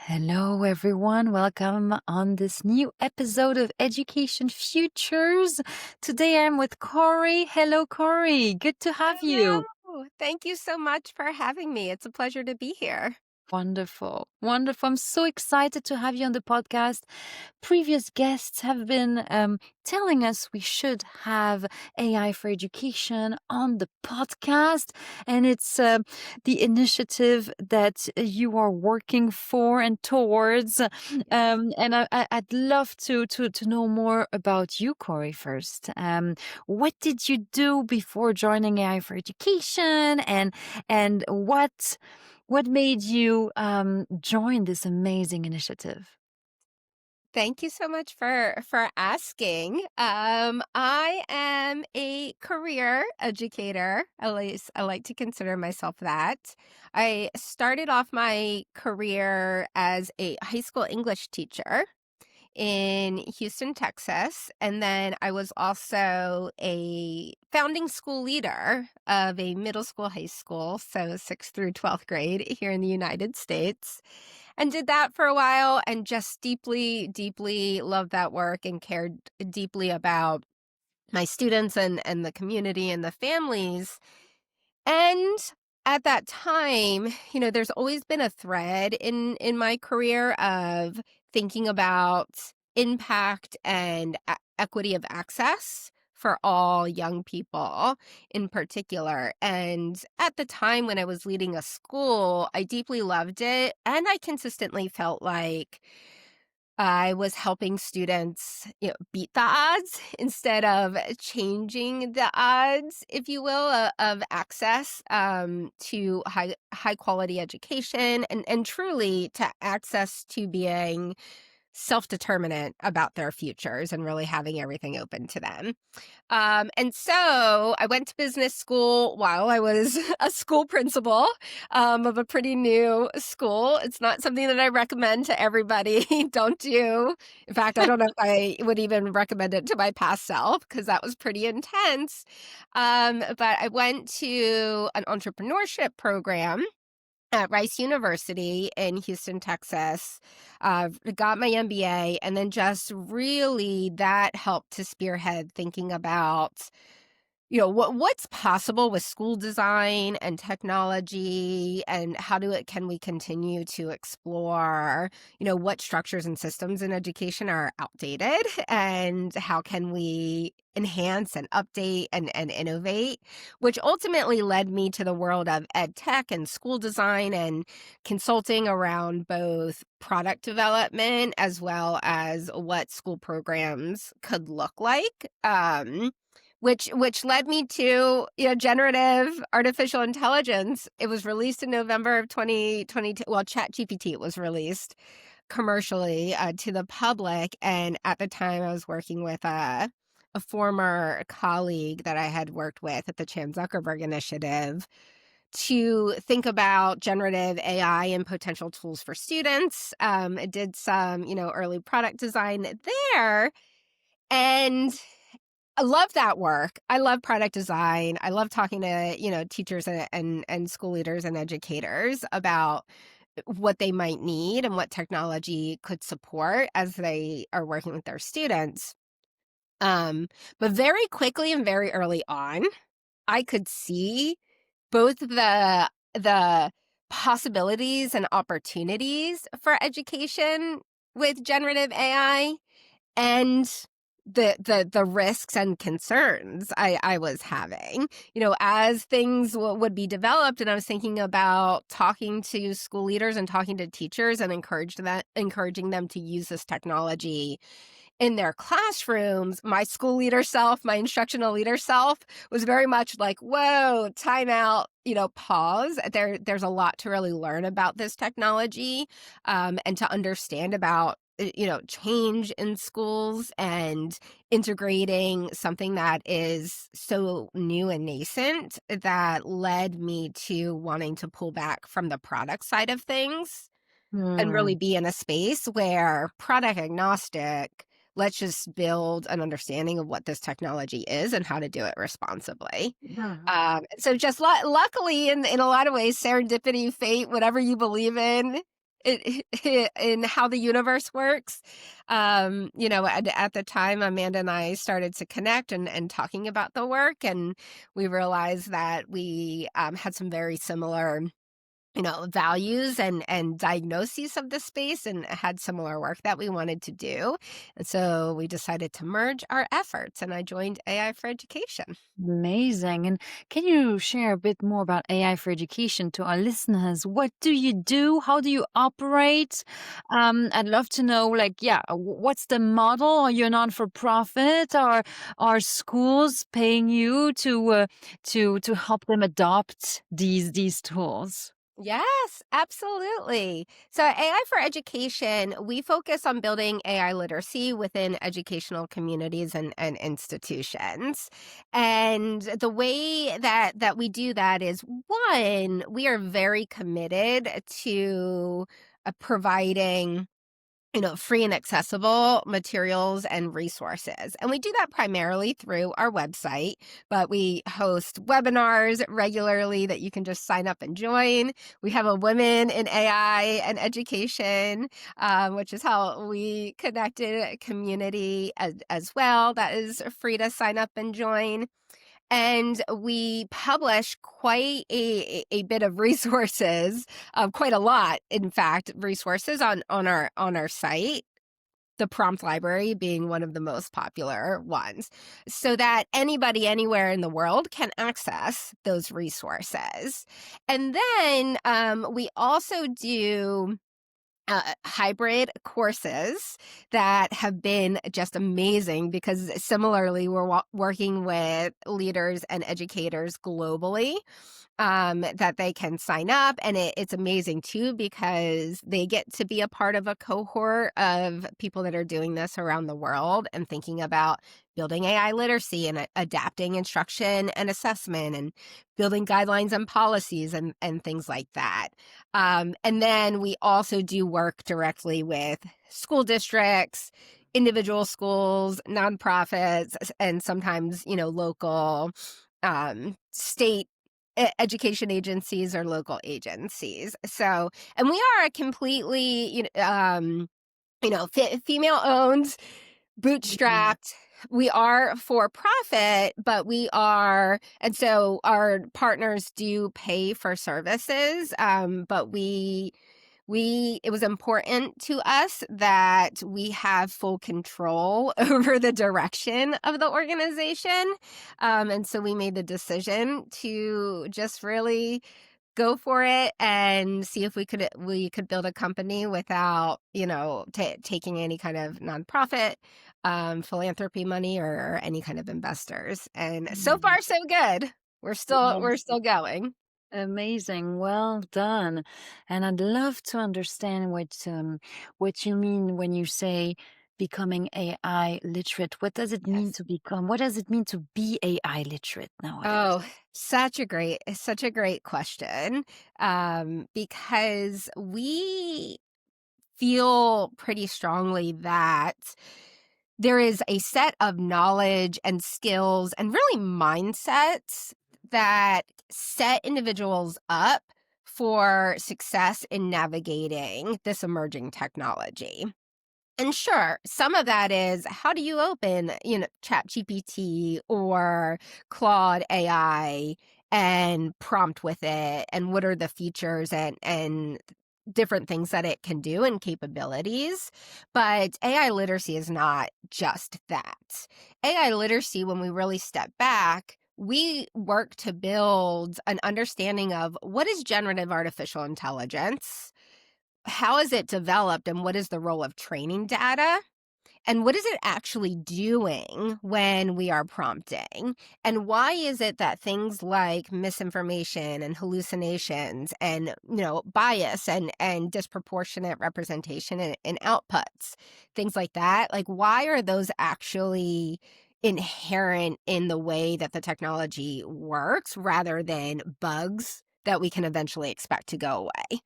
Hello, everyone. Welcome on this new episode of Education Futures. Today I'm with Corey. Hello, Corey. Good to have you. Hello. Thank you so much for having me. It's a pleasure to be here. Wonderful. Wonderful. I'm so excited to have you on the podcast. Previous guests have been telling us we should have AI for education on the podcast. And it's the initiative that you are working for and towards. I'd love to know more about you, Corey, first. What did you do before joining AI for education? And what made you join this amazing initiative? Thank you so much for asking. I am a career educator. At least I like to consider myself that. I started off my career as a high school English teacher in Houston, Texas. And then I was also a founding school leader of a middle school, high school, so 6th through 12th grade here in the United States. And did that for a while and just deeply, deeply loved that work and cared deeply about my students and the community and the families. And at that time, there's always been a thread in my career of thinking about impact and equity of access for all young people in particular. And at the time when I was leading a school, I deeply loved it. And I consistently felt like I was helping students, beat the odds instead of changing the odds, if you will, of access to high quality education and truly to access to being self-determinant about their futures and really having everything open to them. And so I went to business school while I was a school principal of a pretty new school. It's not something that I recommend to everybody. Don't do. In fact, I don't know if I would even recommend it to my past self because that was pretty intense. But I went to an entrepreneurship program at Rice University in Houston, Texas, got my MBA, and then just really that helped to spearhead thinking about what's possible with school design and technology, and can we continue to explore what structures and systems in education are outdated, and how can we enhance and update and innovate, which ultimately led me to the world of EdTech and school design and consulting around both product development as well as what school programs could look like. Which led me to, generative artificial intelligence. It was released in November of 2022. Well, ChatGPT was released commercially to the public. And at the time, I was working with a former colleague that I had worked with at the Chan Zuckerberg Initiative to think about generative AI and potential tools for students. I did some, early product design there. And I love that work. I love product design. I love talking to, teachers and school leaders and educators about what they might need and what technology could support as they are working with their students. Um, but very quickly and very early on, I could see both the possibilities and opportunities for education with generative AI and the risks and concerns I was having, as things would be developed. And I was thinking about talking to school leaders and talking to teachers and encouraging them to use this technology in their classrooms. My school leader self, my instructional leader self was very much like, whoa, time out, pause. There's a lot to really learn about this technology and to understand about change in schools and integrating something that is so new and nascent that led me to wanting to pull back from the product side of things and really Hmm. be in a space where product agnostic, let's just build an understanding of what this technology is and how to do it responsibly. Mhm. So just luckily in a lot of ways, serendipity, fate, whatever you believe in, in how the universe works. At the time, Amanda and I started to connect and talking about the work, and we realized that we had some very similar values and diagnoses of the space and had similar work that we wanted to do. And so we decided to merge our efforts, and I joined AI for Education. Amazing. And can you share a bit more about AI for education to our listeners? What do you do? How do you operate? I'd love to know, like, yeah, what's the model? Are you a non-for-profit? Are schools paying you to help them adopt these tools? Yes, absolutely. So, AI for Education, we focus on building AI literacy within educational communities and institutions. And the way that we do that is, one, we are very committed to providing free and accessible materials and resources. And we do that primarily through our website, but we host webinars regularly that you can just sign up and join. We have a Women in AI and Education, which is how we connected a community as well. That is free to sign up and join. And we publish quite a bit of resources, quite a lot, in fact, resources on our site, the prompt library being one of the most popular ones, so that anybody anywhere in the world can access those resources. And then we also do hybrid courses that have been just amazing, because similarly, we're working with leaders and educators globally, that they can sign up. And it's amazing too, because they get to be a part of a cohort of people that are doing this around the world and thinking about building AI literacy and adapting instruction and assessment and building guidelines and policies and things like that. And then we also do work directly with school districts, individual schools, nonprofits, and sometimes, local, state education agencies or local agencies. So, and we are a completely, female owned, Mhm. bootstrapped. We are for profit, but we are, and so our partners do pay for services. But it was important to us that we have full control over the direction of the organization. And so we made the decision to just really go for it and see if we could build a company without taking any kind of nonprofit philanthropy money or any kind of investors. And so Mm. far so good. We're still going. Amazing. Well done. And I'd love to understand what you mean when you say becoming AI literate. What does it mean Yes. to become? What does it mean to be AI literate nowadays? Oh, such a great question. Because we feel pretty strongly that there is a set of knowledge and skills and really mindsets that set individuals up for success in navigating this emerging technology. And sure, some of that is, how do you open, ChatGPT or Claude AI and prompt with it, and what are the features and different things that it can do and capabilities. But AI literacy is not just that. AI literacy, when we really step back, we work to build an understanding of what is generative artificial intelligence, how is it developed, and what is the role of training data? And what is it actually doing when we are prompting? And why is it that things like misinformation and hallucinations and, bias and disproportionate representation in outputs, things like that, like, why are those actually inherent in the way that the technology works rather than bugs that we can eventually expect to go away?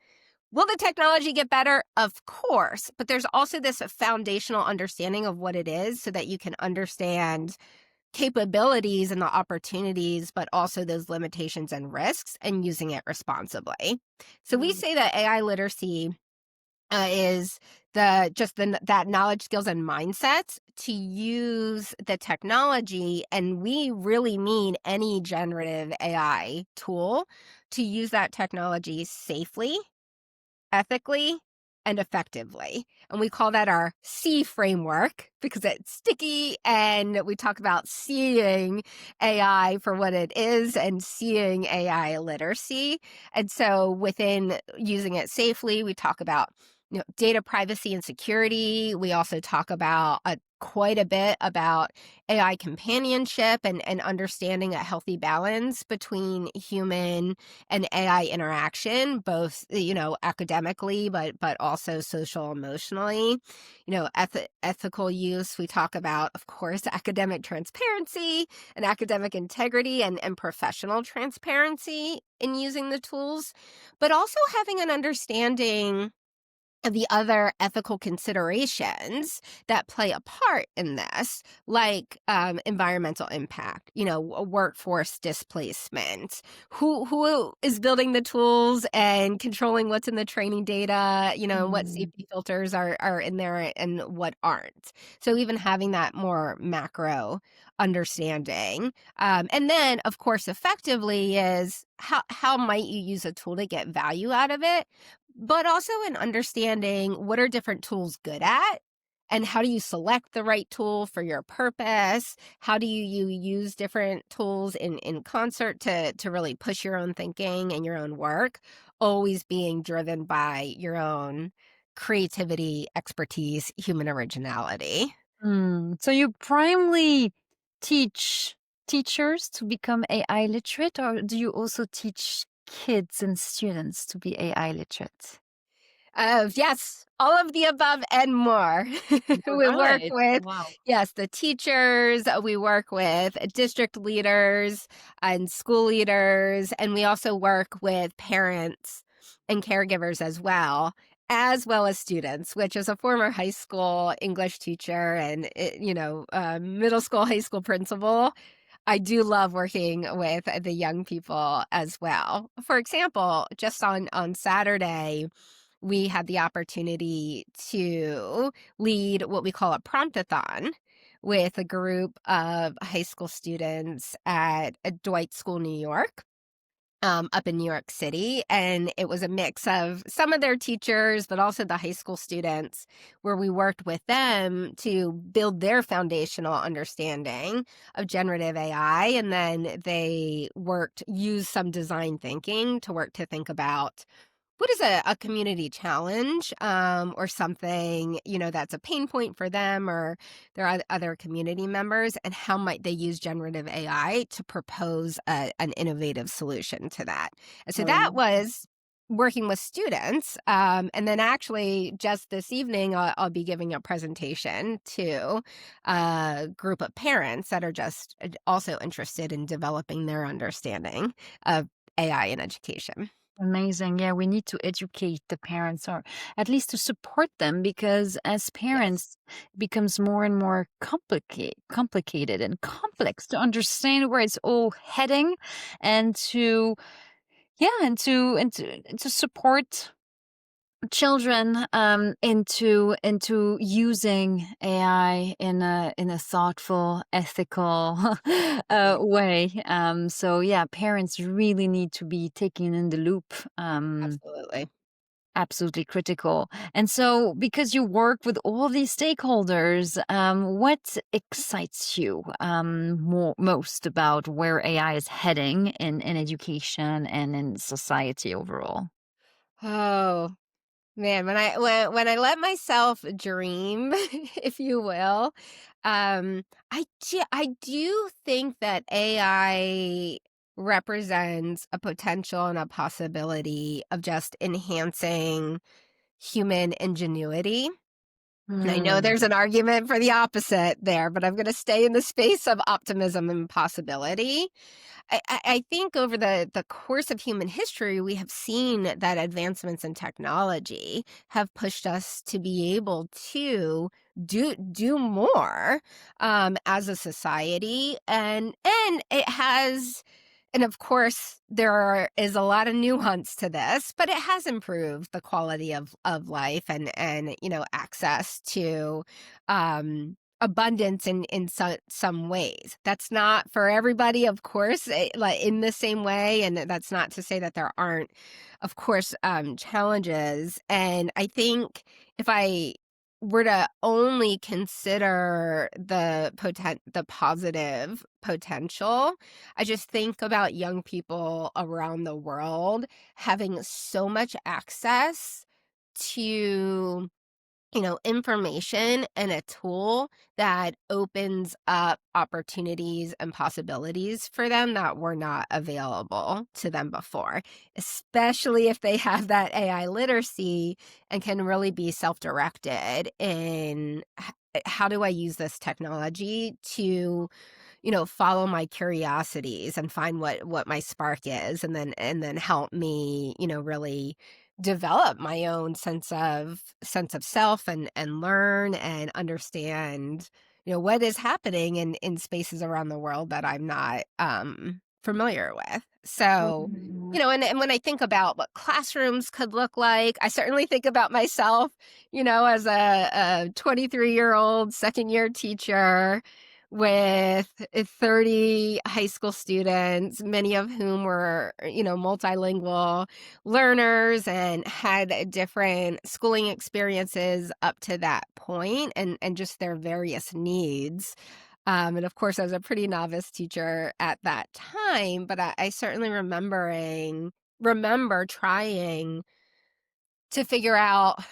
Will the technology get better? Of course. But there's also this foundational understanding of what it is, so that you can understand capabilities and the opportunities, but also those limitations and risks, and using it responsibly. So we Mm. say that AI literacy is that knowledge, skills, and mindsets to use the technology, and we really mean any generative AI tool, to use that technology safely, ethically, and effectively. And we call that our C framework because it's sticky, and we talk about seeing AI for what it is and seeing AI literacy. And so within using it safely, we talk about data privacy and security. We also talk about quite a bit about AI companionship and understanding a healthy balance between human and AI interaction, both academically, but also social emotionally. Ethical use. We talk about, of course, academic transparency and academic integrity and professional transparency in using the tools, but also having an understanding of the other ethical considerations that play a part in this, like environmental impact, workforce displacement, who is building the tools and controlling what's in the training data, what Mm. safety filters are in there and what aren't. So even having that more macro understanding. And then, of course, effectively is how might you use a tool to get value out of it, but also in understanding what are different tools good at, and how do you select the right tool for your purpose? How do you use different tools in concert to really push your own thinking and your own work, always being driven by your own creativity, expertise, human originality. So you primarily teach teachers to become AI literate, or do you also teach kids and students to be AI literate? Yes, all of the above and more. All We work right. with, Wow. yes, the teachers, we work with district leaders and school leaders, and we also work with parents and caregivers as well as students, which is a former high school English teacher and, middle school, high school principal. I do love working with the young people as well. For example, just on Saturday, we had the opportunity to lead what we call a promptathon with a group of high school students at a Dwight School, New York, up in New York City. And it was a mix of some of their teachers, but also the high school students, where we worked with them to build their foundational understanding of generative AI. And then they used some design thinking to work to think about what is a community challenge, or something, that's a pain point for them or their other community members, and how might they use generative AI to propose an innovative solution to that. And so that Oh, was working with students. And then actually just this evening, I'll be giving a presentation to a group of parents that are just also interested in developing their understanding of AI in education. amazing. Yeah, we need to educate the parents or at least to support them because as Yes. parents it becomes more and more complicated and complex to understand where it's all heading and to yeah, and to support children into using AI in a thoughtful, ethical Mhm. way. So yeah, parents really need to be taken in the loop. Absolutely. Absolutely critical. And so, because you work with all these stakeholders, what excites you most about where AI is heading in education and in society overall? Oh, man, when I let myself dream, if you will, I do think that AI represents a potential and a possibility of just enhancing human ingenuity. And I know Hmm. there's an argument for the opposite there, but I'm gonna stay in the space of optimism and possibility. I think over the course of human history, we have seen that advancements in technology have pushed us to be able to do more, as a society, and it has And of course, is a lot of nuance to this, but it has improved the quality of life and access to abundance in some ways. That's not for everybody, of course, like in the same way, and that's not to say that there aren't, of course, challenges. And I think if I were to only consider the positive potential, I just think about young people around the world having so much access to, information and a tool that opens up opportunities and possibilities for them that were not available to them before, especially if they have that AI literacy and can really be self-directed in how do I use this technology to follow my curiosities and find what my spark is, and then help me, really develop my own sense of self and learn and understand, what is happening in spaces around the world that I'm not familiar with. So, Mm. and when I think about what classrooms could look like, I certainly think about myself, as a 23-year-old second year teacher with 30 high school students, many of whom were, multilingual learners and had different schooling experiences up to that point and just their various needs. And of course, I was a pretty novice teacher at that time, but I certainly remember trying to figure out,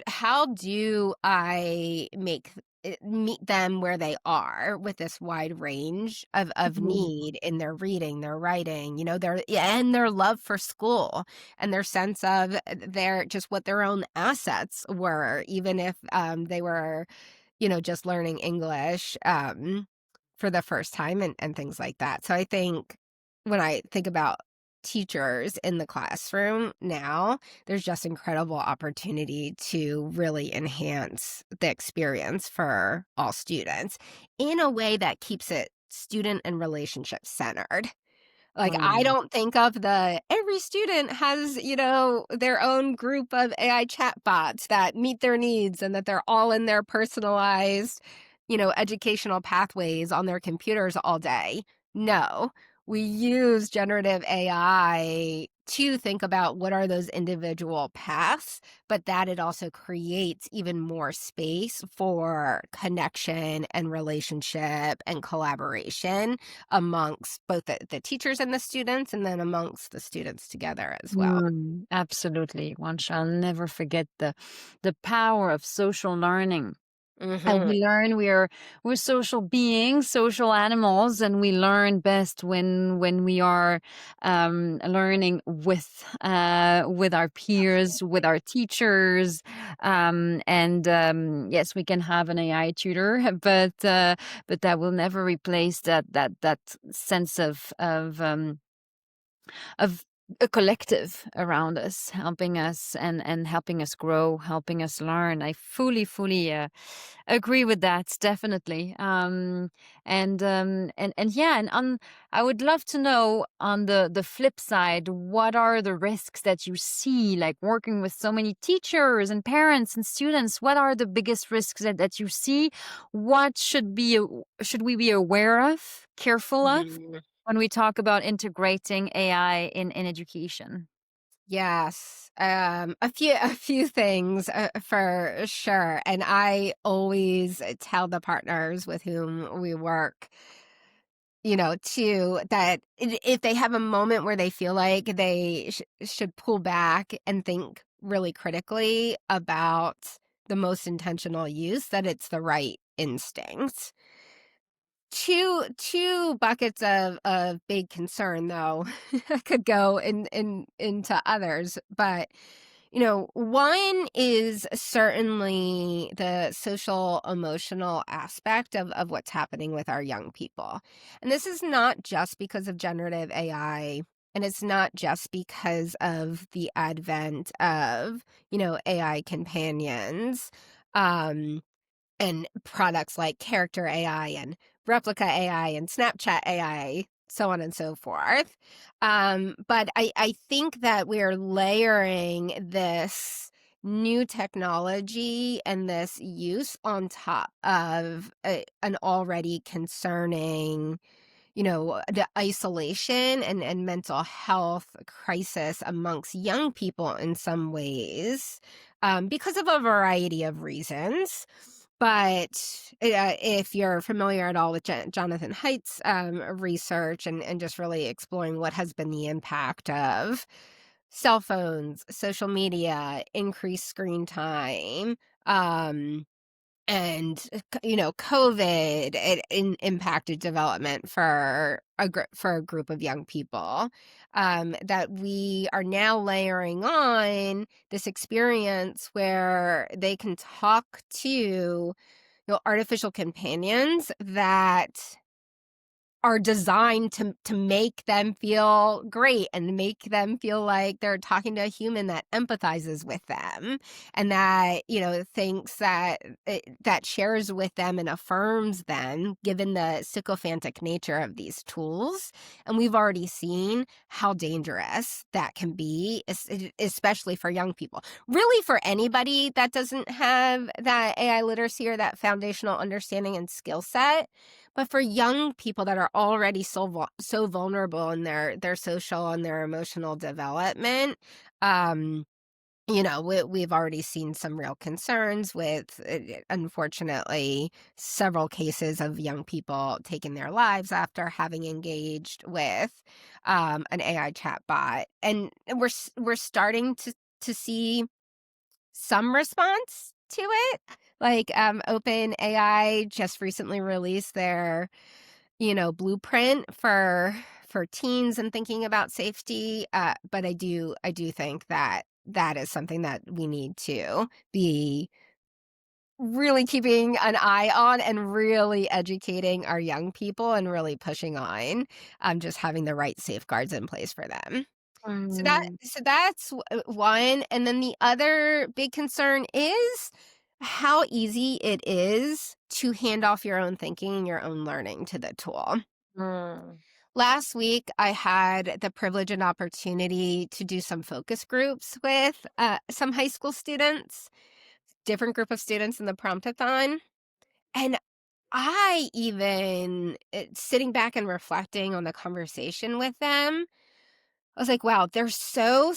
how do I meet them where they are with this wide range of Mhm. need in their reading, their writing, their love for school and their sense of their just what their own assets were, even if they were just learning English for the first time and things like that. So I think when I think about teachers in the classroom now, there's just incredible opportunity to really enhance the experience for all students in a way that keeps it student and relationship centered. Like, I Mm. don't think of every student has, their own group of AI chatbots that meet their needs and that they're all in their personalized, educational pathways on their computers all day. No, we use generative AI to think about what are those individual paths, but that it also creates even more space for connection and relationship and collaboration amongst both the teachers and the students, and then amongst the students together as well. Absolutely. One shall never forget the power of social learning. And Mhm. we learn we're social beings, social animals, and we learn best when we are learning with our peers, with our teachers, and yes, we can have an AI tutor, but that will never replace that sense of a collective around us, helping us and helping us grow, helping us learn. I fully agree with that, definitely. And yeah, and on I would love to know on the flip side, what are the risks that you see, like working with so many teachers and parents and students? What are the biggest risks that you see? What should we be aware of, careful of? Mhm. When we talk about integrating AI in education. Yes, a few things, for sure, and I always tell the partners with whom we work, too, that if they have a moment where they feel like they should pull back and think really critically about the most intentional use, that it's the right instinct. Two buckets of big concern, though. I could go into others, but one is certainly the social emotional aspect of what's happening with our young people. And this is not just because of generative AI, and it's not just because of the advent of, AI companions. Um and products like Character AI and Replica AI and Snapchat AI so on and so forth. But I think that we're layering this new technology and this use on top of an already concerning, the isolation and mental health crisis amongst young people in some ways, because of a variety of reasons. But if you're familiar at all with Jonathan Haidt's research and just really exploring what has been the impact of cell phones, social media, increased screen time, and COVID, it impacted development for a group of young people, that we are now layering on this experience where they can talk to artificial companions that are designed to make them feel great and make them feel like they're talking to a human that empathizes with them, and that, thinks that shares with them and affirms them, given the sycophantic nature of these tools. And we've already seen how dangerous that can be, especially for young people. Really, for anybody that doesn't have that AI literacy or that foundational understanding and skill set. But for young people that are already so vulnerable in their social and their emotional development, we've already seen some real concerns with, unfortunately, several cases of young people taking their lives after having engaged with an AI chatbot, and we're starting to see some response to it. Like, OpenAI just recently released their, blueprint for teens and thinking about safety. But I do think that that is something that we need to be really keeping an eye on and really educating our young people and really pushing on, just having the right safeguards in place for them. So that Mm, so that's one, and then the other big concern is how easy it is to hand off your own thinking and your own learning to the tool. mm, Last week, I had the privilege and opportunity to do some focus groups with some high school students, different group of students in the promptathon, and I even, sitting back and reflecting on the conversation with them, I was like, wow, they're so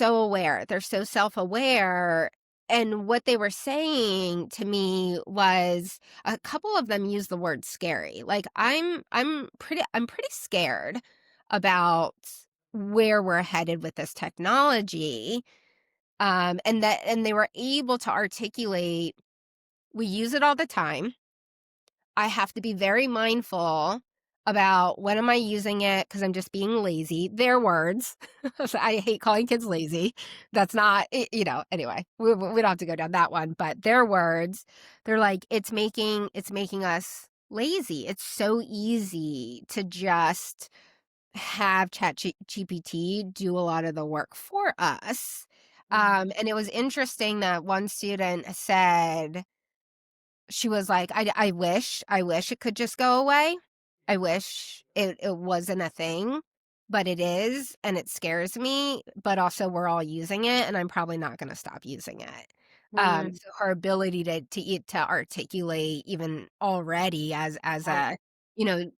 aware. They're so self-aware. And what they were saying to me was, a couple of them used the word scary. Like, I'm pretty scared about where we're headed with this technology. And they were able to articulate, we use it all the time. I have to be very mindful about when am I using it because I'm just being lazy. Their words. So I hate calling kids lazy. That's not, anyway, we don't have to go down that one, but their words, they're like, it's making us lazy. It's so easy to just have GPT do a lot of the work for us. mm, And it was interesting that one student said, she was like, I wish it could just go away. I wish it wasn't a thing, but it is, and it scares me, but also we're all using it, and I'm probably not gonna stop using it. mm. So her ability to articulate even already as a,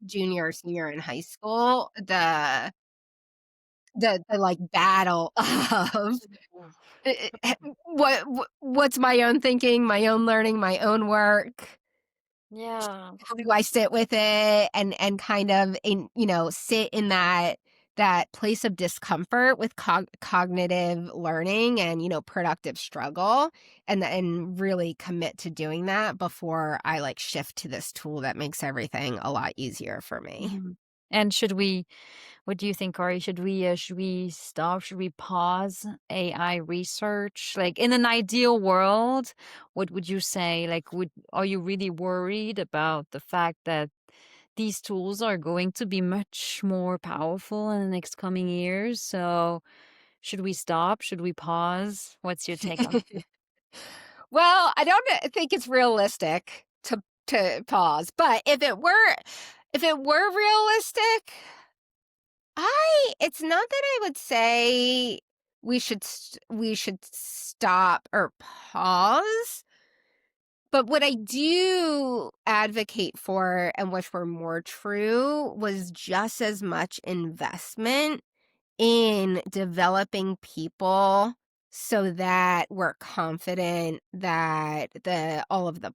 junior or senior in high school, the, like, battle of what's my own thinking, my own learning, my own work. Yeah. How do I sit with it and kind of sit in that place of discomfort with cognitive learning and, productive struggle, and really commit to doing that before I, like, shift to this tool that makes everything a lot easier for me. Mhm. And what do you think, Corey? Should we stop? Should we pause AI research? Like, in an ideal world, what would you say? Like, are you really worried about the fact that these tools are going to be much more powerful in the next coming years? So, should we stop? Should we pause? What's your take on? Well, I don't think it's realistic to pause, but if it were, If it were realistic, it's not that I would say we should stop or pause, but what I do advocate for and wish were more true was just as much investment in developing people so that we're confident that all of the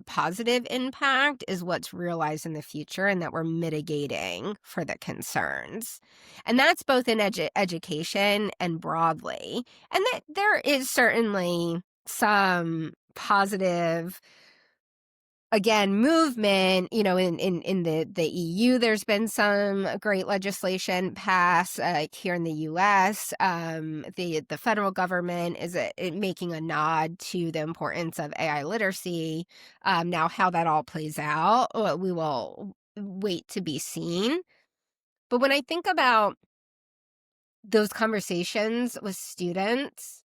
positive impact is what's realized in the future and that we're mitigating for the concerns. And that's both in education and broadly. And that there is certainly some positive, again, movement, in the EU, there's been some great legislation passed, here in the US. The federal government is making a nod to the importance of AI literacy. Now, how that all plays out, we will wait to be seen. But when I think about those conversations with students,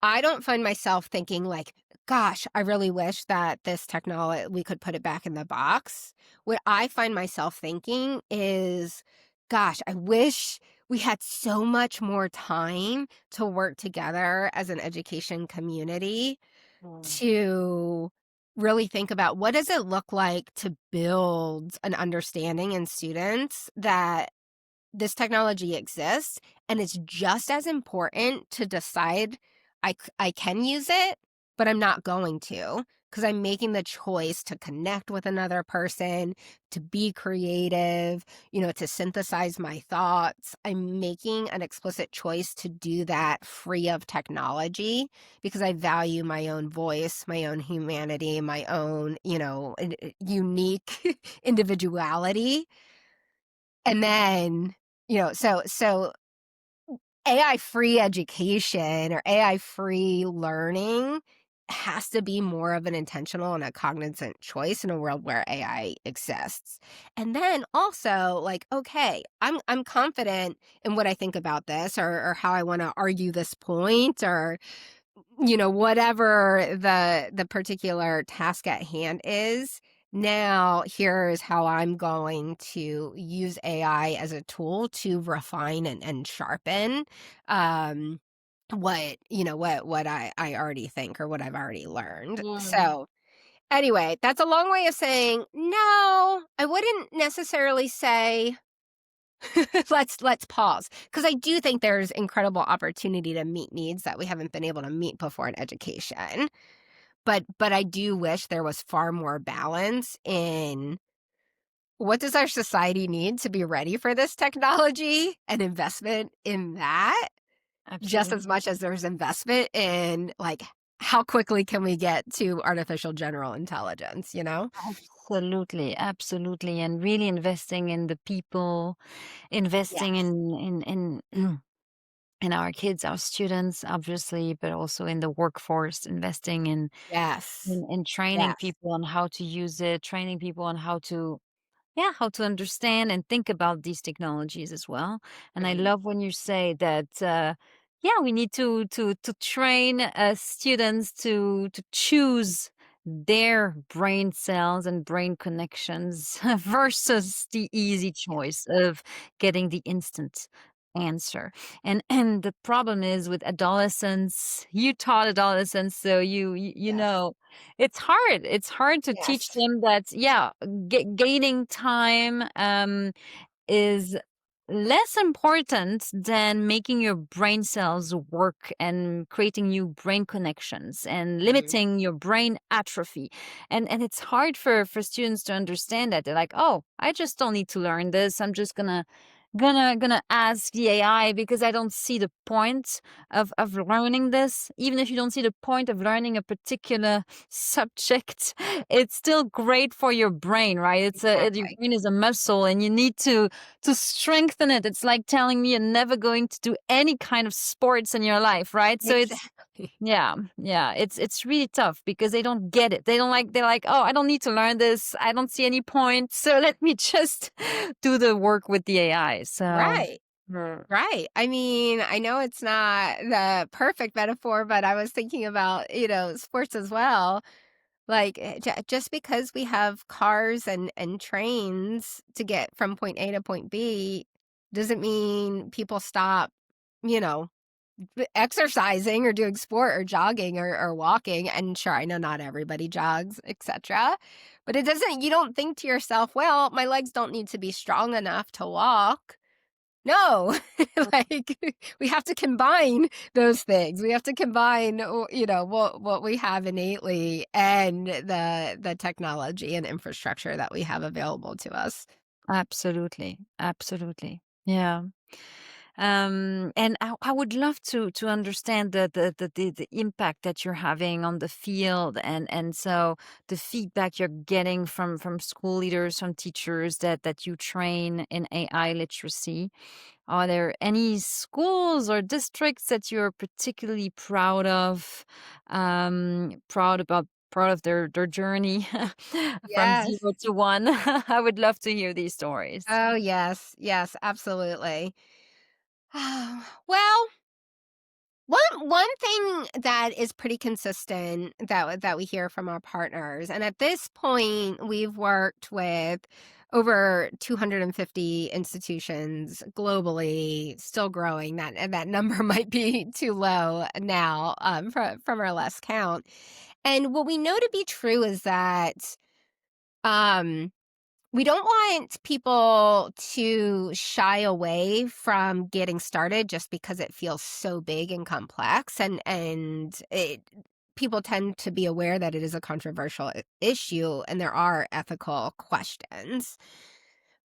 I don't find myself thinking like, gosh, I really wish that this technology, we could put it back in the box. What I find myself thinking is, gosh, I wish we had so much more time to work together as an education community Mm. to really think about what does it look like to build an understanding in students that this technology exists, and it's just as important to decide I can use it, but I'm not going to, because I'm making the choice to connect with another person, to be creative, to synthesize my thoughts. I'm making an explicit choice to do that free of technology because I value my own voice, my own humanity, my own, unique individuality. And then, so AI-free education or AI-free learning has to be more of an intentional and a cognizant choice in a world where AI exists. And then also, like, okay, I'm confident in what I think about this or how I wanna argue this point or whatever the particular task at hand is. Now, here's how I'm going to use AI as a tool to refine and sharpen um what I already think or what I've already learned. Mm. So anyway, that's a long way of saying no, I wouldn't necessarily say let's pause, because I do think there's incredible opportunity to meet needs that we haven't been able to meet before in education. But I do wish there was far more balance in what does our society need to be ready for this technology and investment in that, just as Absolutely. much as there's investment in, like, how quickly can we get to artificial general intelligence, you know? Absolutely, absolutely, and really investing in the people, investing Yes. in in our kids, our students, obviously, but also in the workforce, investing Yes. in training Yes. people on how to use it, training people on how to, yeah, how to understand and think about these technologies as well. And I Right. love when you say that, yeah, we need to train students to choose their brain cells and brain connections versus the easy choice of getting the instant answer. And the problem is with adolescents, you taught adolescents, so you Yes. know it's hard. It's hard to teach Yes. them that, yeah, gaining time is less important than making your brain cells work and creating new brain connections and Mhm. limiting your brain atrophy. And it's hard for students to understand that. They're like, oh, I just don't need to learn this. I'm just gonna ask the AI because I don't see the point of learning this. Even if you don't see the point of learning a particular subject, it's still great for your brain, right? Your Exactly. brain is a muscle, and you need to strengthen it. It's like telling me you're never going to do any kind of sports in your life, right? So it's, Exactly. yeah, yeah, it's really tough because they don't get it. They don't like they're like, "Oh, I don't need to learn this. I don't see any point. So let me just do the work with the AI." So, Right. mm, Right. I mean, I know it's not the perfect metaphor, but I was thinking about, sports as well. Like, just because we have cars and trains to get from point A to point B doesn't mean people stop, you know, exercising or doing sport or jogging or walking. And sure, I know not everybody jogs, etc. But it doesn't, you don't think to yourself, well, my legs don't need to be strong enough to walk. No, like, we have to combine those things. We have to combine, what we have innately and the technology and infrastructure that we have available to us. Absolutely, absolutely. Yeah. And I would love to understand the impact that you're having on the field, and so the feedback you're getting from school leaders, from teachers that you train in AI literacy. Are there any schools or districts that you're particularly proud of their journey from Yes. 0 to 1? I would love to hear these stories. Oh, yes. Yes, absolutely. Well, one thing that is pretty consistent that we hear from our partners, and at this point, we've worked with over 250 institutions globally, still growing. That number might be too low now, from our last count. And what we know to be true is that, um, we don't want people to shy away from getting started just because it feels so big and complex, and people tend to be aware that it is a controversial issue and there are ethical questions.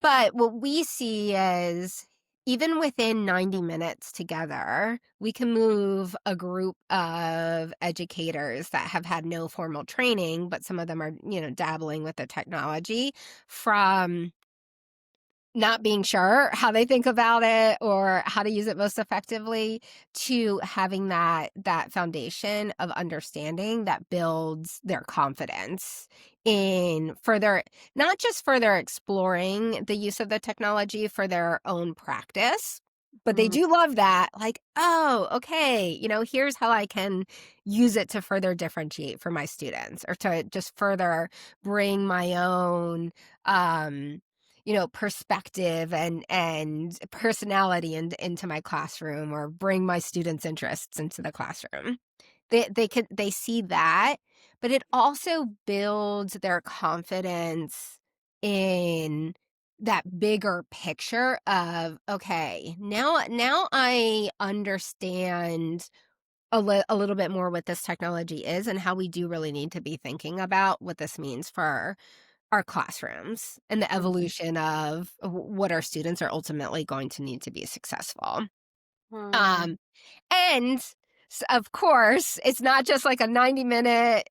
But what we see is, even within 90 minutes together, we can move a group of educators that have had no formal training, but some of them are, dabbling with the technology, from not being sure how they think about it or how to use it most effectively, to having that foundation of understanding that builds their confidence in further, not just further exploring the use of the technology for their own practice, but they Mm, do love that, like, oh, okay, here's how I can use it to further differentiate for my students, or to just further bring my own, um perspective and personality into my classroom, or bring my students' interests into the classroom. They see that, but it also builds their confidence in that bigger picture of, okay, now I understand a little bit more what this technology is, and how we do really need to be thinking about what this means for our classrooms and the mhm, evolution of what our students are ultimately going to need to be successful. mm. Um, and of course, it's not just like a 90-minute,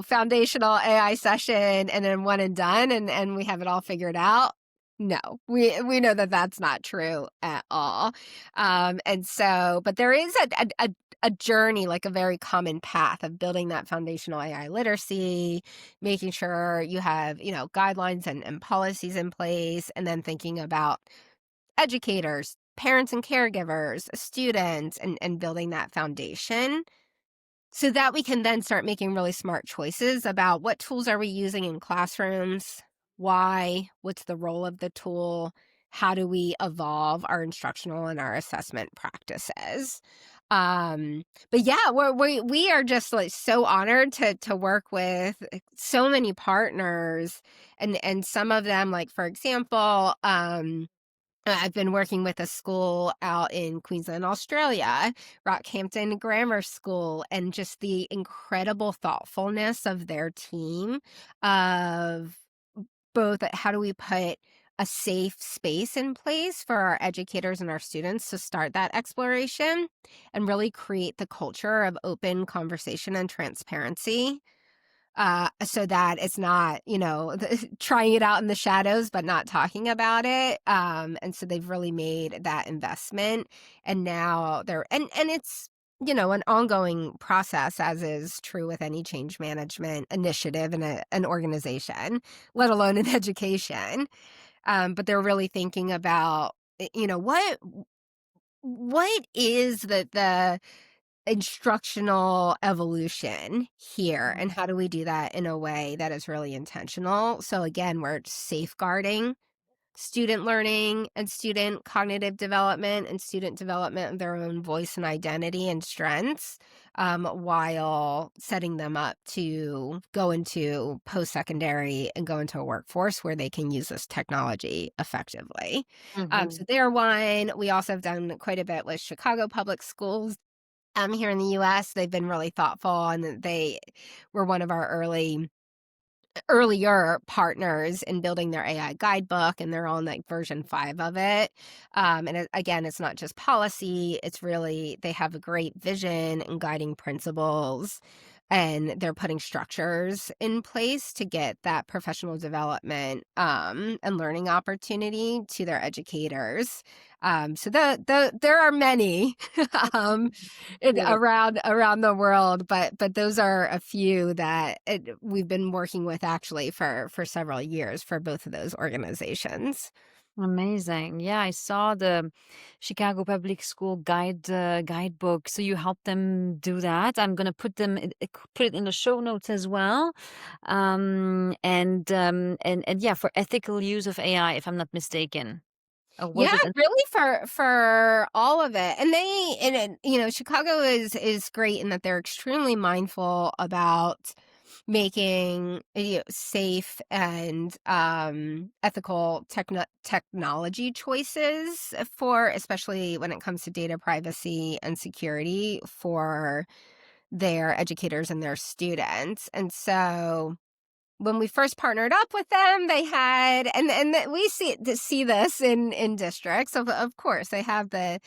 foundational AI session and then one and done, and we have it all figured out. No, we know that that's not true at all. And so, but there is a journey, like a very common path of building that foundational AI literacy, making sure you have, guidelines and policies in place, and then thinking about educators, parents and caregivers, students, and building that foundation, so that we can then start making really smart choices about what tools are we using in classrooms, why, what's the role of the tool, how do we evolve our instructional and our assessment practices. Um, but yeah, we are just, like, so honored to work with so many partners, and some of them, like, for example, I've been working with a school out in Queensland, Australia, Rockhampton Grammar School, and just the incredible thoughtfulness of their team, of both, how do we put a safe space in place for our educators and our students to start that exploration, and really create the culture of open conversation and transparency, so that it's not, trying it out in the shadows, but not talking about it. And so they've really made that investment, and now and it's, an ongoing process, as is true with any change management initiative in an organization, let alone in education. But they're really thinking about, what is the instructional evolution here, Mm. and how do we do that in a way that is really intentional? So again, we're safeguarding student learning and student cognitive development and student development of their own voice and identity and strengths, while setting them up to go into post-secondary and go into a workforce where they can use this technology effectively. So Mhm. they're one. We also have done quite a bit with Chicago Public Schools here in the US. They've been really thoughtful, and they were one of our earlier partners in building their AI guidebook, and they're on like version 5 of it. Again, it's not just policy, it's really, they have a great vision and guiding principles, and they're putting structures in place to get that professional development and learning opportunity to their educators. So there are many um, Beautiful. around the world, but those are a few that we've been working with actually for several years for both of those organizations. Amazing. Yeah, I saw the Chicago Public School guidebook. So you help them do that. I'm gonna put it in the show notes as well. And yeah, for ethical use of AI, if I'm not mistaken. Or Yeah, was it? really for all of it. And Chicago is great in that they're extremely mindful about making safe and ethical technology choices for, especially when it comes to data privacy and security for their educators and their students. And so when we first partnered up with them, they had, we see this in districts. Of course, they have the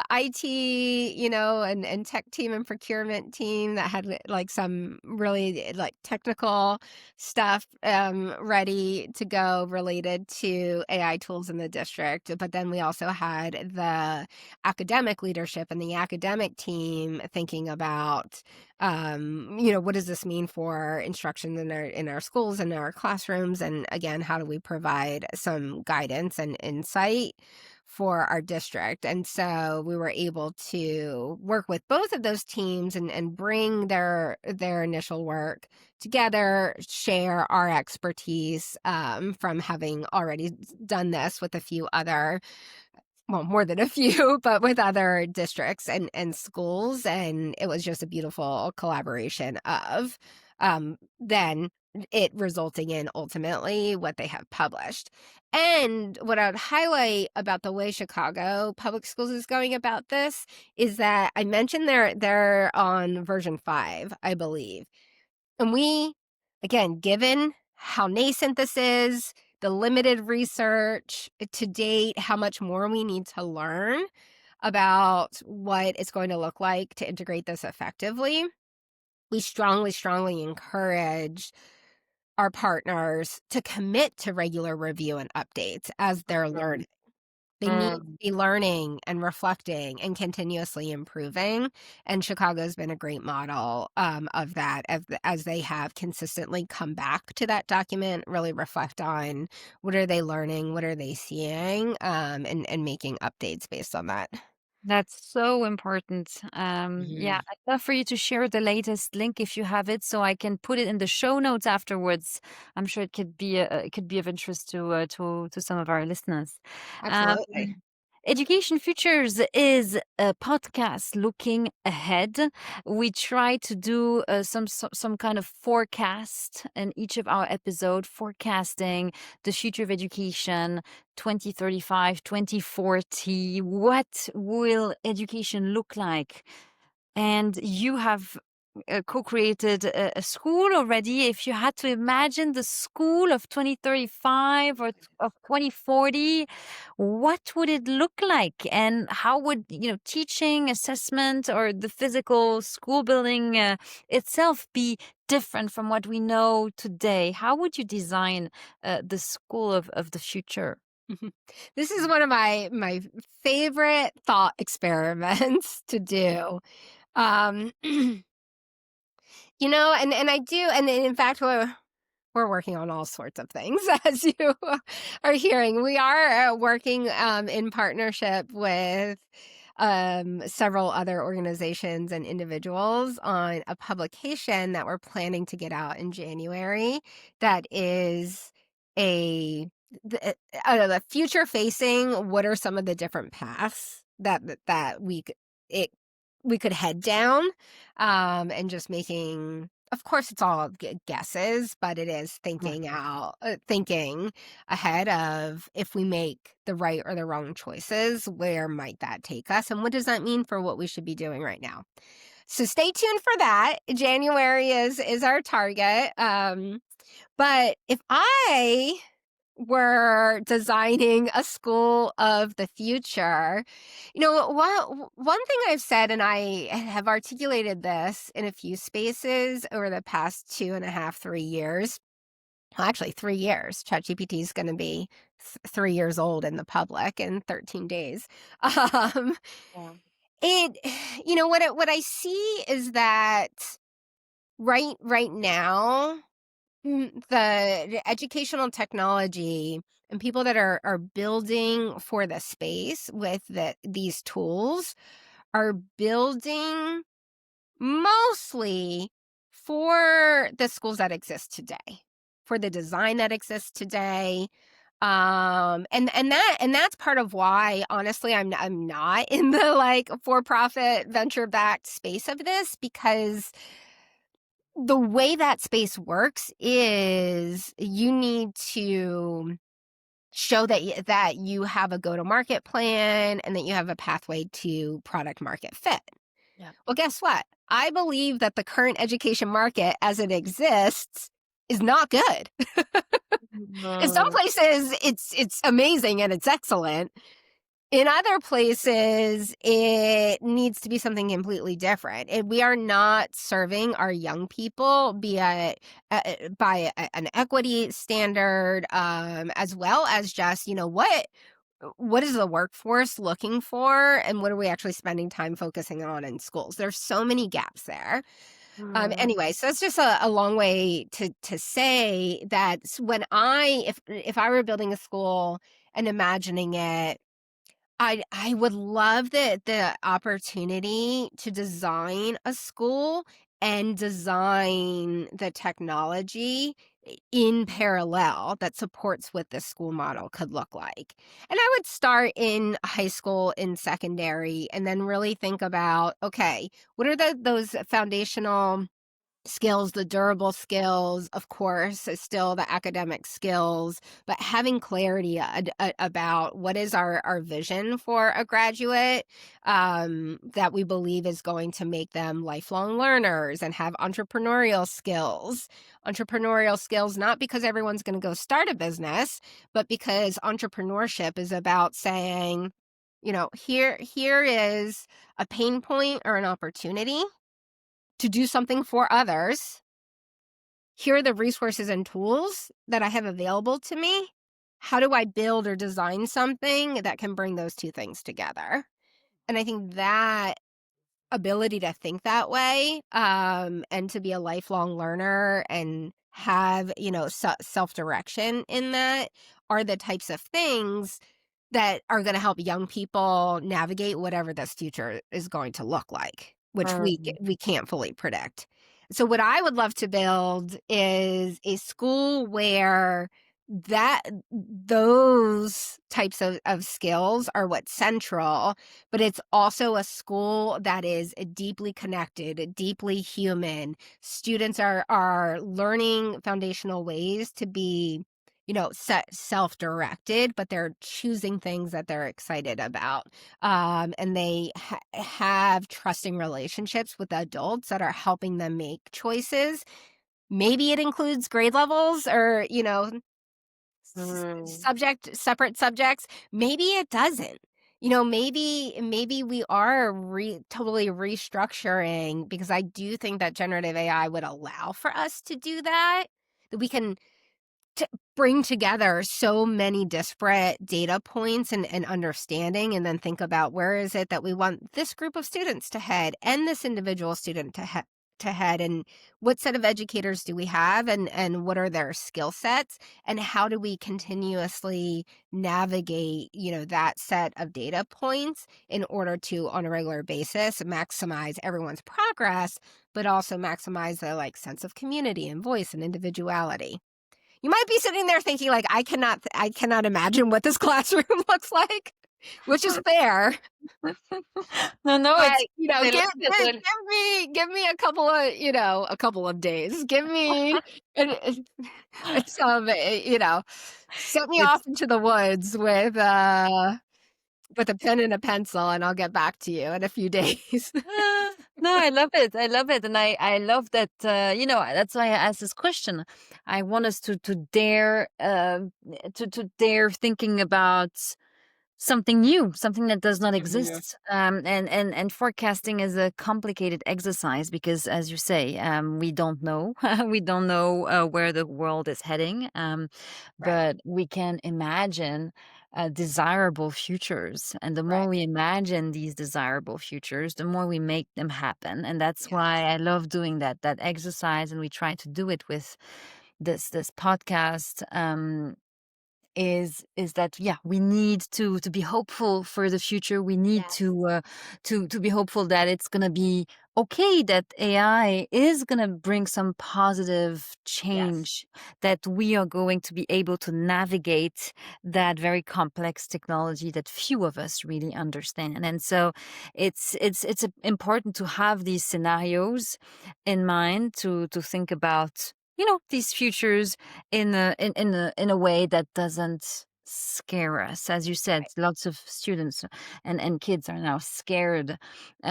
IT, and tech team and procurement team that had like some really like technical stuff ready to go related to AI tools in the district. But then we also had the academic leadership and the academic team thinking about what does this mean for instruction in our schools and our classrooms? And again, how do we provide some guidance and insight for our district? And so we were able to work with both of those teams and bring their initial work together, share our expertise from having already done this with a few other, well, more than a few, but with other districts and schools. And it was just a beautiful collaboration of then it resulting in ultimately what they have published. And what I would highlight about the way Chicago Public Schools is going about this is that I mentioned they're on version 5, I believe. And we, again, given how nascent this is, the limited research to date, how much more we need to learn about what it's going to look like to integrate this effectively, we strongly, strongly encourage our partners to commit to regular review and updates as they're learning. They need to Mm. be learning and reflecting and continuously improving, and Chicago's been a great model of that, as they have consistently come back to that document, really reflect on what are they learning, what are they seeing, and making updates based on that. That's so important. Yeah, Mhm. I'd love for you to share the latest link if you have it, so I can put it in the show notes afterwards. I'm sure it could be of interest to some of our listeners. Um, Absolutely. Education Futures is a podcast looking ahead. We try to do some kind of forecast in each of our episode, forecasting the future of education, 2035, 2040. What will education look like? And you have co-created a school already. If you had to imagine the school of 2035 or of 2040, what would it look like? And how would, teaching, assessment, or the physical school building itself be different from what we know today? How would you design the school of the future? Mhm. This is one of my favorite thought experiments to do. Um, and I do, and in fact, we're working on all sorts of things, as you are hearing. We are working in partnership with several other organizations and individuals on a publication that we're planning to get out in January that is a the future facing. What are some of the different paths that we could head down, and just making, of course, it's all guesses, but it is Right. thinking ahead of, if we make the right or the wrong choices, where might that take us? And what does that mean for what we should be doing right now? So stay tuned for that. January is our target. But if I were designing a school of the future, one thing I've said, and I have articulated this in a few spaces over the past 2.5, 3 years. Well, actually, 3 years. ChatGPT is going to be 3 years old in the public in 13 days. Um, Yeah. it, what I see is that right now, the educational technology and people that are building for the space with these tools are building mostly for the schools that exist today, for the design that exists today. And that's part of why, honestly, I'm not in the like for-profit venture-backed space of this, because the way that space works is you need to show that you have a go-to-market plan and that you have a pathway to product market fit. Yeah. Well, guess what? I believe that the current education market as it exists is not good. In some Mm. places, it's amazing and it's excellent. In other places, it needs to be something completely different. And we are not serving our young people by an equity standard, as well as just, what is the workforce looking for, and what are we actually spending time focusing on in schools? There's so many gaps there. Mm. Anyway, so it's just a long way to say that if I were building a school and imagining it, I would love the opportunity to design a school and design the technology in parallel that supports what this school model could look like. And I would start in high school, in secondary, and then really think about, okay, what are those foundational skills, the durable skills, of course, is still the academic skills, but having clarity about what is our vision for a graduate, that we believe is going to make them lifelong learners and have entrepreneurial skills. Entrepreneurial skills, not because everyone's going to go start a business, but because entrepreneurship is about saying, here is a pain point or an opportunity to do something for others. Here are the resources and tools that I have available to me. How do I build or design something that can bring those two things together? And I think that ability to think that way, and to be a lifelong learner and have, self-direction in that, are the types of things that are going to help young people navigate whatever this future is going to look like, which Mm. we can't fully predict. So what I would love to build is a school where that those types of skills are what's central, but it's also a school that is deeply connected, deeply human. Students are learning foundational ways to be, self-directed, but they're choosing things that they're excited about. And they have trusting relationships with adults that are helping them make choices. Maybe it includes grade levels or, Mm. separate subjects. Maybe it doesn't. Maybe we are totally restructuring, because I do think that generative AI would allow for us to do that we can bring together so many disparate data points and understanding, and then think about, where is it that we want this group of students to head and this individual student to to head, and what set of educators do we have, and what are their skill sets, and how do we continuously navigate, that set of data points in order to, on a regular basis, maximize everyone's progress, but also maximize the like sense of community and voice and individuality. You might be sitting there thinking like, I cannot imagine what this classroom looks like, which is fair. No, no, But, it's I love it. give me a couple of days. Give me an some, set me off It's into the woods with a pen and a pencil, and I'll get back to you in a few days. No, I love it. I love it, and I love that. That's why I asked this question. I want us to dare to dare thinking about something new, something that does not Mhm. exist. And forecasting is a complicated exercise because, as you say, we don't know. We don't know where the world is heading. Right, But we can imagine desirable futures. And the right. more we imagine these desirable futures, the more we make them happen. And that's why Yes, I love doing that exercise. And we try to do it with this podcast. Is that, yeah, we need to be hopeful for the future. We need yes, to be hopeful that it's going to be okay, that AI is going to bring some positive yes. change, that we are going to be able to navigate that very complex technology that few of us really understand. And so it's important to have these scenarios in mind, to think about these futures in a way that doesn't scare us. As you said, Right. lots of students and kids are now scared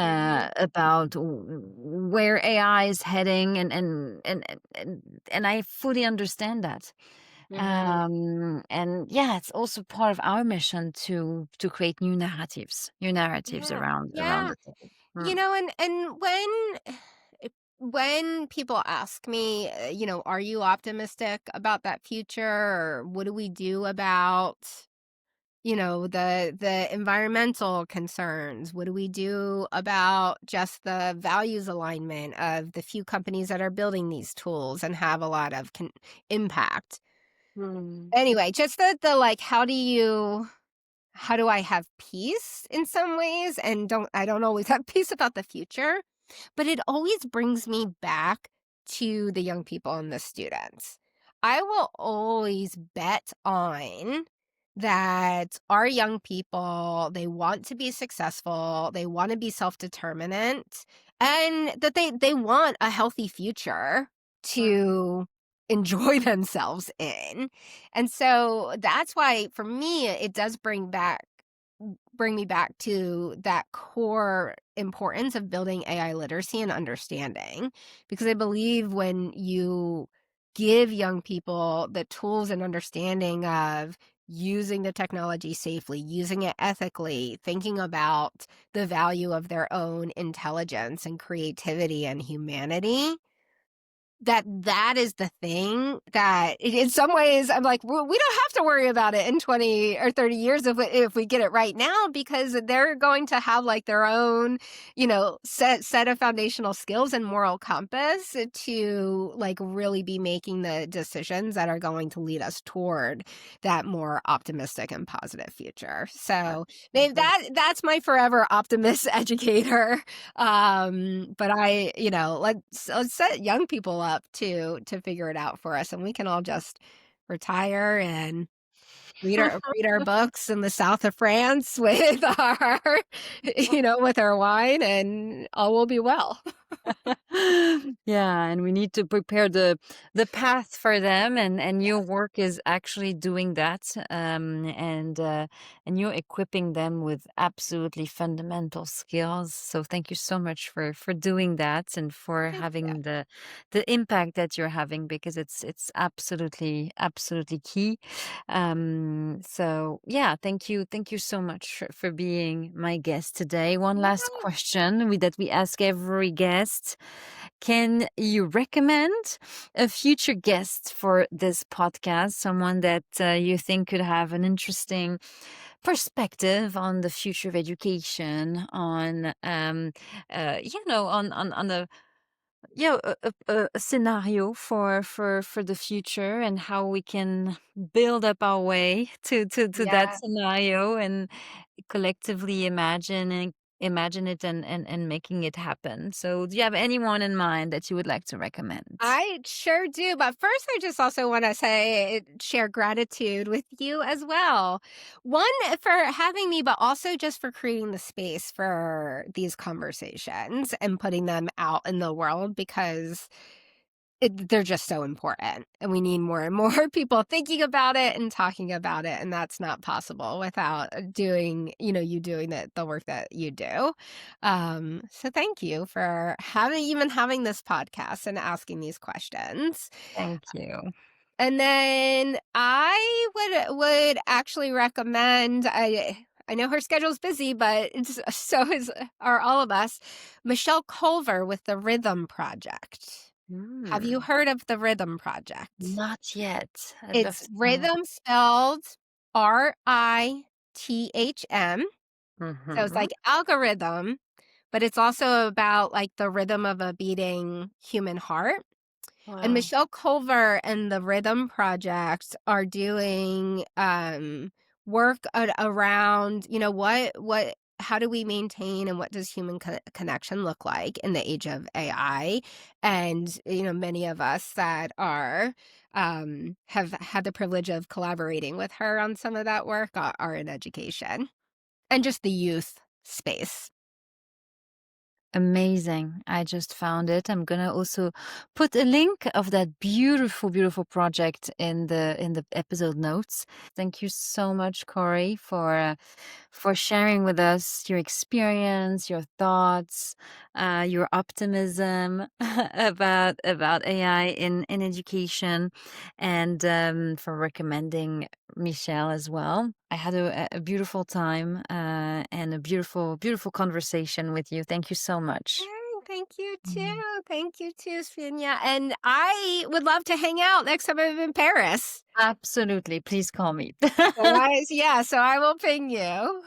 Mhm, about where AI is heading, and I fully understand that. mhm. And yeah, it's also part of our mission to create new narratives Yeah, around yeah. the topic. Mm. And when people ask me, are you optimistic about that future, or what do we do about, the environmental concerns? What do we do about just the values alignment of the few companies that are building these tools and have a lot of impact? Mm. Anyway, just the like, how do I have peace in some ways, and I don't always have peace about the future, but it always brings me back to the young people and the students. I will always bet on that our young people, they want to be successful, they want to be self-determinant, and that they want a healthy future Mm. to enjoy themselves in. And so that's why for me it does bring me back to that core importance of building AI literacy and understanding. Because I believe when you give young people the tools and understanding of using the technology safely, using it ethically, thinking about the value of their own intelligence and creativity and humanity, that is the thing that in some ways I'm like, "Well, we don't have to worry about it in 20 or 30 years if we get it right now, because they're going to have, like, their own, set of foundational skills and moral compass to, like, really be making the decisions that are going to lead us toward that more optimistic and positive future." So, maybe that's my forever optimist educator. But let's set young people up to figure it out for us, and we can all just retire and read our books in the south of France with our with our wine, and all will be well. Yeah, and we need to prepare the path for them, and your Yes. work is actually doing that, and you're equipping them with absolutely fundamental skills. So thank you so much for doing that and for Thank you. having the impact that you're having, because it's absolutely key. So yeah, thank you so much for being my guest today. One last Yeah. question that we ask every guest: can you recommend a future guest for this podcast? Someone that you think could have an interesting perspective on the future of education, on on the yeah, a scenario for the future and how we can build up our way to that Yeah. scenario and collectively imagine it and making it happen. So do you have anyone in mind that you would like to recommend? I sure do. But first, I just also want to share gratitude with you as well. One, for having me, but also just for creating the space for these conversations and putting them out in the world because they're just so important. And we need more and more people thinking about it and talking about it. And that's not possible without you doing the work that you do. So thank you for having this podcast and asking these questions. Thank you. And then I would actually recommend I know her schedule's busy, but are all of us. Michelle Culver with the Rhythm Project. Have you Mm, heard of the Rhythm Project? not yet. I'd love It's to know. rhythm spelled RITHM. So it's Mhm. like algorithm, but it's also about like the rhythm of a beating human heart. And Wow. Michelle Culver and the Rhythm Project are doing work around, how do we maintain and what does human connection look like in the age of AI? And, many of us that have had the privilege of collaborating with her on some of that work are in education and just the youth space. Amazing. I just found it. I'm gonna also put a link of that beautiful, beautiful project in the episode notes. Thank you so much, Corey, for sharing with us your experience, your thoughts, your optimism about AI in education, and for recommending Michelle as well. I had a beautiful time and a beautiful, beautiful conversation with you. Thank you so much. Thank you Mm. too. Thank you too, Svenia. And I would love to hang out next time I'm in Paris. Absolutely. Please call me. So I will ping you.